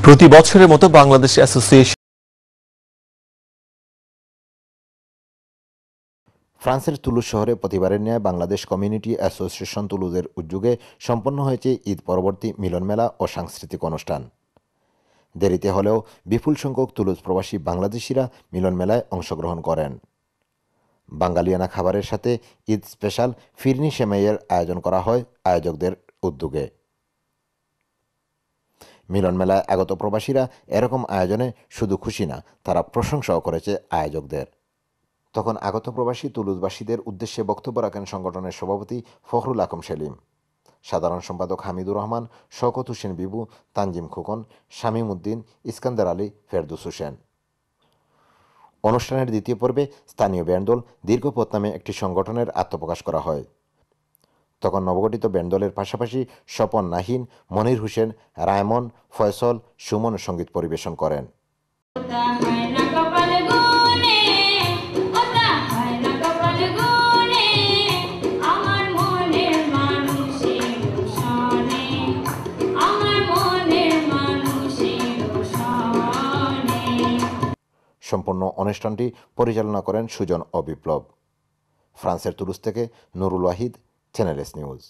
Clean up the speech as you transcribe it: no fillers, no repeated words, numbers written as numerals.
প্রতি বছরের মতো বাংলাদেশ অ্যাসোসিয়েশন ফ্রান্সের তুলুজ শহরে প্রতিবারের ন্যায় বাংলাদেশ কমিউনিটি অ্যাসোসিয়েশন তুলুজের উদ্যোগে সম্পন্ন হয়েছে ঈদ পরবর্তী মিলন মেলা ও সাংস্কৃতিক অনুষ্ঠান। দেরিতে হলেও বিপুল সংখ্যক তুলুজ প্রবাসী বাংলাদেশিরা মিলন মেলায় অংশগ্রহণ করেন। বাঙালিয়ানা খাবারের সাথে ঈদ স্পেশাল ফিরনি সেমাইয়ের আয়োজন করা হয় আয়োজকদের উদ্যোগে। মিলন মেলায় আগত প্রবাসীরা এরকম আয়োজনে শুধু খুশি না, তারা প্রশংসাও করেছে আয়োজকদের। তখন আগত প্রবাসী তুলুজবাসীদের উদ্দেশ্যে বক্তব্য রাখেন সংগঠনের সভাপতি ফখরুল আকম সেলিম, সাধারণ সম্পাদক হামিদুর রহমান, শওকত হোসেন বিবু, তানজিম খোকন, শামীম উদ্দিন, ইস্কান্দার আলী, ফেরদৌস হোসেন। অনুষ্ঠানের দ্বিতীয় পর্বে স্থানীয় ব্যান্ডদল দীর্ঘপথ নামে একটি সংগঠনের আত্মপ্রকাশ করা হয়। তখন নবগঠিত ব্যান্ডদলের পাশাপাশি স্বপন নাহিন, মনির হোসেন, রায়মন, ফয়সল, সুমন সঙ্গীত পরিবেশন করেন। সম্পূর্ণ অনুষ্ঠানটি পরিচালনা করেন সুজন ও বিপ্লব। ফ্রান্সের তুলুজ থেকে Nurul Wahid, channel S news.